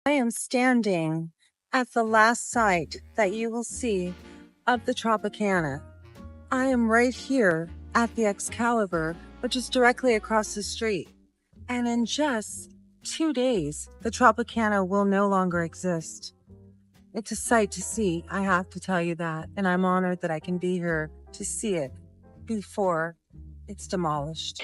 I am standing at the last site that you will see of the Tropicana. I am right here at the Excalibur, which is directly across the street. And in just 2 days, the Tropicana will no longer exist. It's a sight to see, I have to tell you that, and I'm honored that I can be here to see it before it's demolished.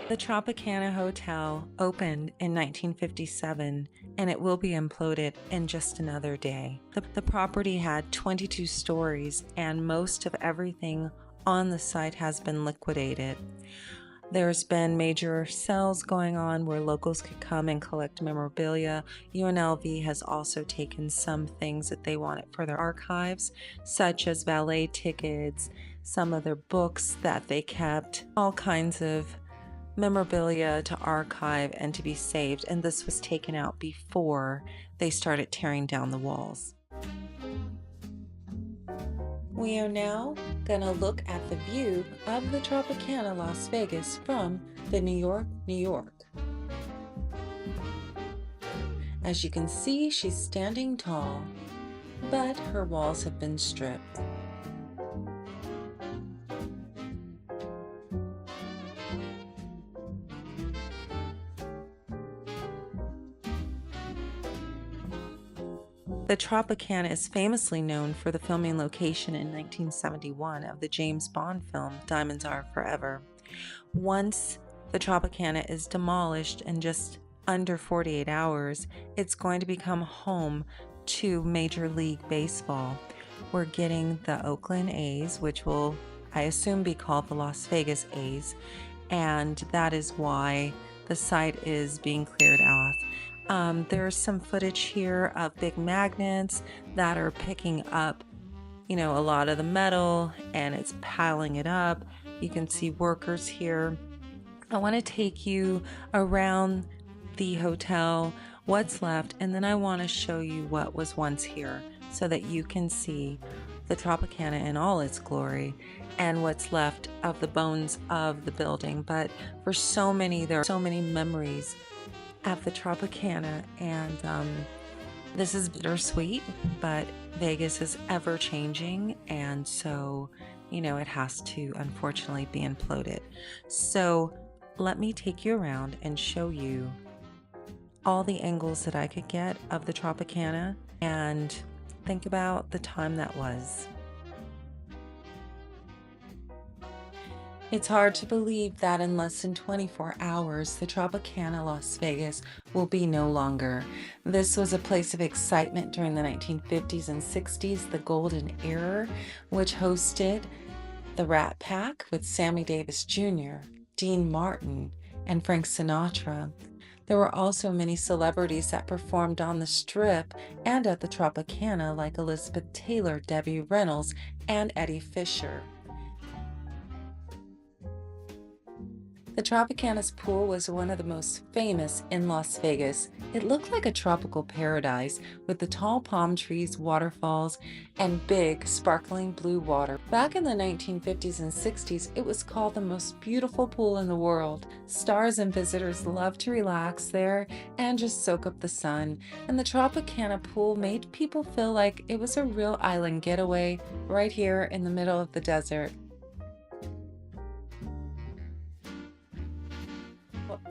The Tropicana Hotel opened in 1957 and it will be imploded in just another day. The property had 22 stories and most of everything on the site has been liquidated. There's been major sales going on where locals could come and collect memorabilia. UNLV has also taken some things that they wanted for their archives, such as valet tickets, some of their books that they kept, all kinds of memorabilia to archive and to be saved, and this was taken out before they started tearing down the walls. We are now gonna look at the view of the Tropicana Las Vegas from the New York. As you can see, she's standing tall, but her walls have been stripped. The Tropicana is famously known for the filming location in 1971 of the James Bond film Diamonds Are Forever. Once the Tropicana is demolished in just under 48 hours, it's going to become home to Major League Baseball. We're getting the Oakland A's, which will, I assume, be called the Las Vegas A's, and that is why the site is being cleared off. There's some footage here of big magnets that are picking up, a lot of the metal and it's piling it up. You can see workers here. I want to take you around the hotel, what's left, and then I want to show you what was once here so that you can see the Tropicana in all its glory and what's left of the bones of the building. But there are so many memories at the Tropicana, and this is bittersweet, but Vegas is ever changing, and so it has to unfortunately be imploded. So let me take you around and show you all the angles that I could get of the Tropicana and think about the time that was. It's hard to believe that in less than 24 hours, the Tropicana Las Vegas will be no longer. This was a place of excitement during the 1950s and 60s, the Golden Era, which hosted the Rat Pack with Sammy Davis Jr., Dean Martin, and Frank Sinatra. There were also many celebrities that performed on the Strip and at the Tropicana, like Elizabeth Taylor, Debbie Reynolds, and Eddie Fisher. The Tropicana's pool was one of the most famous in Las Vegas. It looked like a tropical paradise with the tall palm trees, waterfalls, and big, sparkling blue water. Back in the 1950s and 60s, it was called the most beautiful pool in the world. Stars and visitors loved to relax there and just soak up the sun. And the Tropicana pool made people feel like it was a real island getaway right here in the middle of the desert.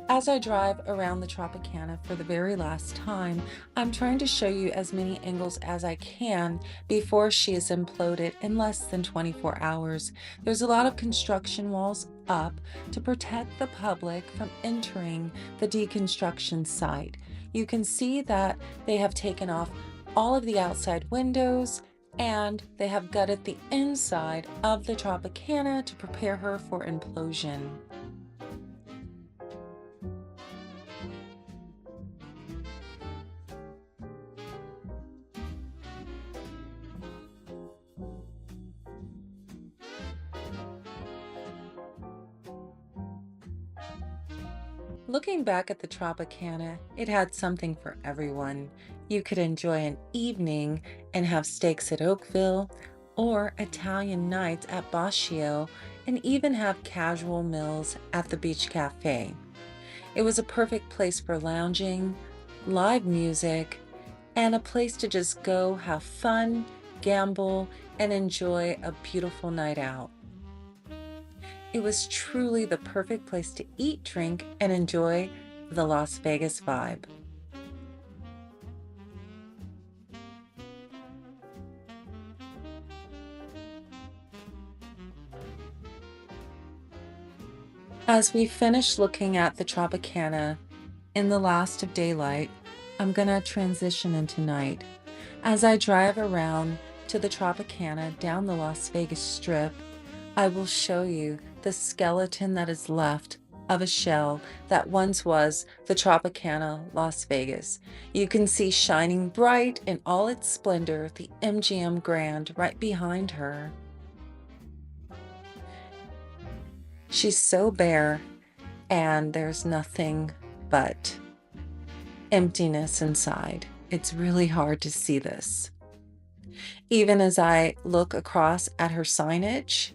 As I drive around the Tropicana for the very last time, I'm trying to show you as many angles as I can before she is imploded in less than 24 hours. There's a lot of construction walls up to protect the public from entering the deconstruction site. You can see that they have taken off all of the outside windows and they have gutted the inside of the Tropicana to prepare her for implosion. Looking back at the Tropicana, it had something for everyone. You could enjoy an evening and have steaks at Oakville, or Italian nights at Bacio and even have casual meals at the beach cafe. It was a perfect place for lounging, live music, and a place to just go have fun, gamble, and enjoy a beautiful night out. It was truly the perfect place to eat, drink, and enjoy the Las Vegas vibe. As we finish looking at the Tropicana in the last of daylight, I'm gonna transition into night. As I drive around to the Tropicana down the Las Vegas Strip, I will show you the skeleton that is left of a shell that once was the Tropicana Las Vegas. You can see shining bright in all its splendor the MGM Grand right behind her. She's so bare, and there's nothing but emptiness inside. It's really hard to see this. Even as I look across at her signage,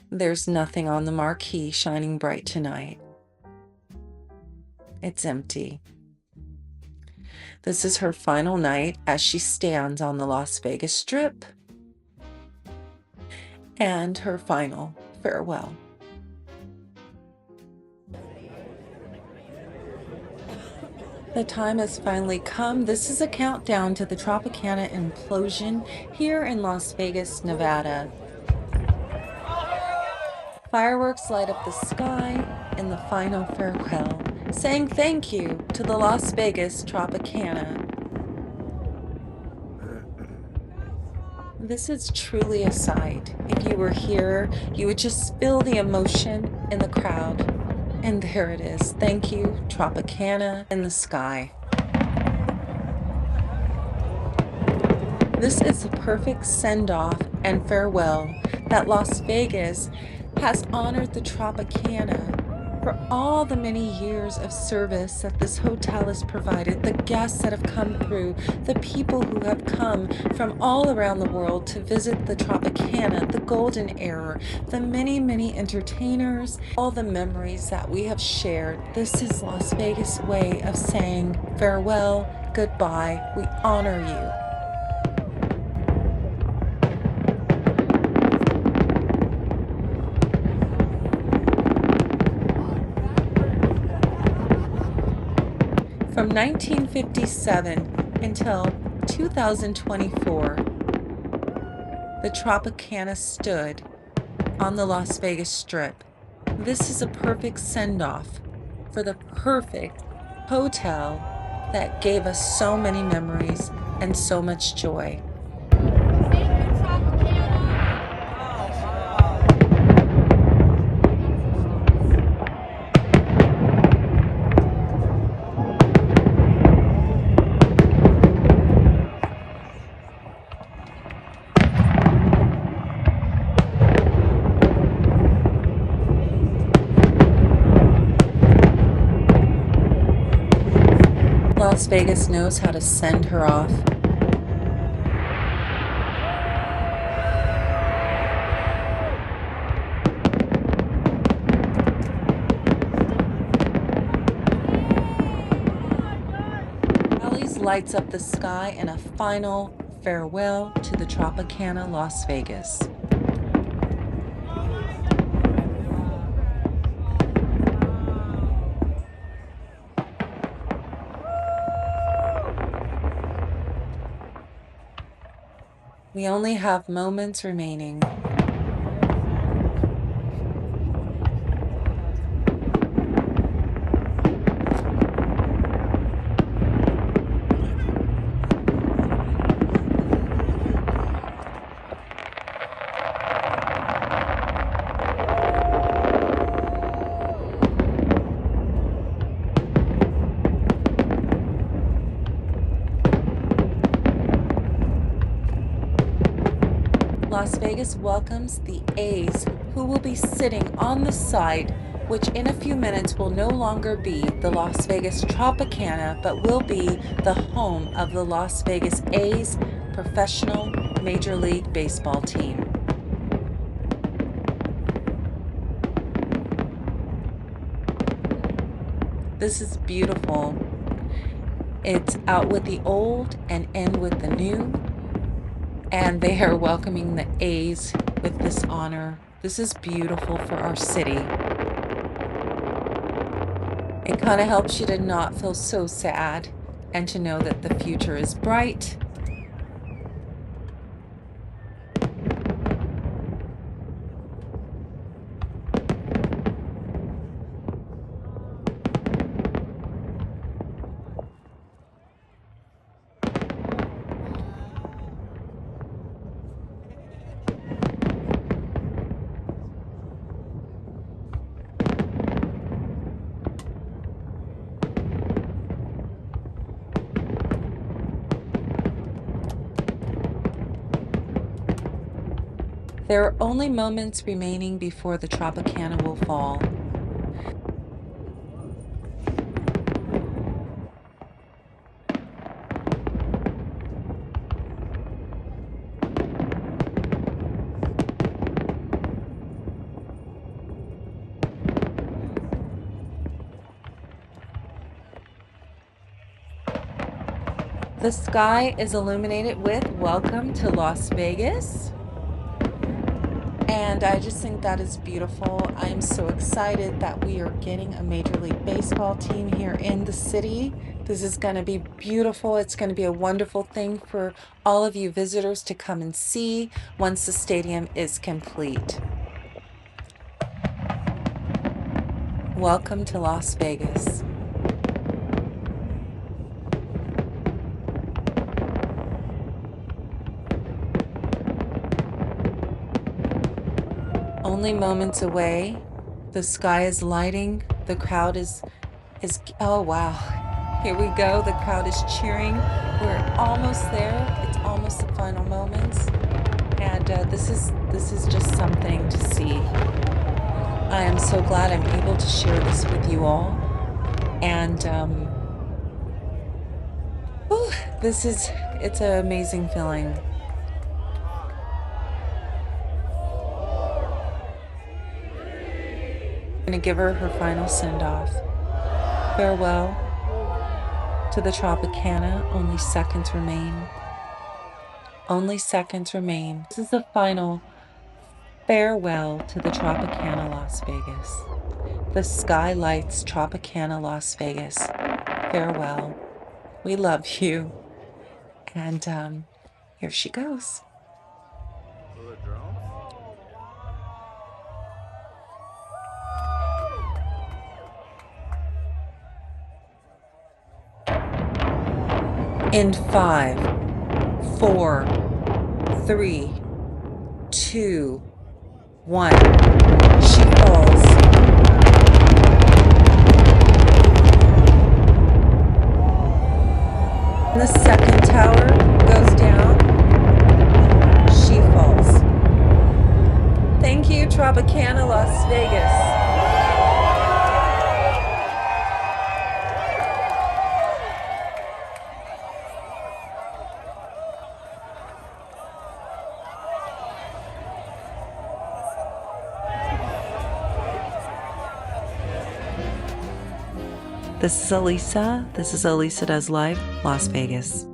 there's nothing on the marquee shining bright tonight. It's empty. This is her final night as she stands on the Las Vegas Strip, and her final farewell. The time has finally come. This is a countdown to the Tropicana Implosion here in Las Vegas, Nevada. Fireworks light up the sky in the final farewell, saying thank you to the Las Vegas Tropicana. This is truly a sight. If you were here, you would just feel the emotion in the crowd. And there it is. Thank you, Tropicana in the sky. This is the perfect send-off and farewell that Las Vegas has honored the Tropicana for all the many years of service that this hotel has provided, the guests that have come through, the people who have come from all around the world to visit the Tropicana, the golden era, the many, many entertainers, all the memories that we have shared. This is Las Vegas' way of saying farewell, goodbye, we honor you. From 1957 until 2024, the Tropicana stood on the Las Vegas Strip. This is a perfect send-off for the perfect hotel that gave us so many memories and so much joy. Las Vegas knows how to send her off. Ali's lights up the sky in a final farewell to the Tropicana Las Vegas. We only have moments remaining. Las Vegas welcomes the A's, who will be sitting on the site, which in a few minutes will no longer be the Las Vegas Tropicana, but will be the home of the Las Vegas A's professional Major League Baseball team. This is beautiful. It's out with the old and in with the new. And they are welcoming the A's with this honor. This is beautiful for our city. It kind of helps you to not feel so sad and to know that the future is bright. There are only moments remaining before the Tropicana will fall. The sky is illuminated with "Welcome to Las Vegas." And I just think that is beautiful. I am so excited that we are getting a Major League Baseball team here in the city. This is going to be beautiful. It's going to be a wonderful thing for all of you visitors to come and see once the stadium is complete. Welcome to Las Vegas. Only moments away. The sky is lighting. The crowd is oh wow. Here we go. The crowd is cheering. We're almost there. It's almost the final moments. And this is just something to see. I am so glad I'm able to share this with you all. And it's an amazing feeling. I'm going to give her her final send-off. Farewell to the Tropicana. Only seconds remain. Only seconds remain. This is the final farewell to the Tropicana Las Vegas. The sky lights Tropicana Las Vegas. Farewell. We love you. And here she goes. In 5, 4, 3, 2, 1. She falls. And the second tower goes down. She falls. Thank you, Tropicana Las Vegas. This is Elisa. This is Elisa Does Live, Las Vegas.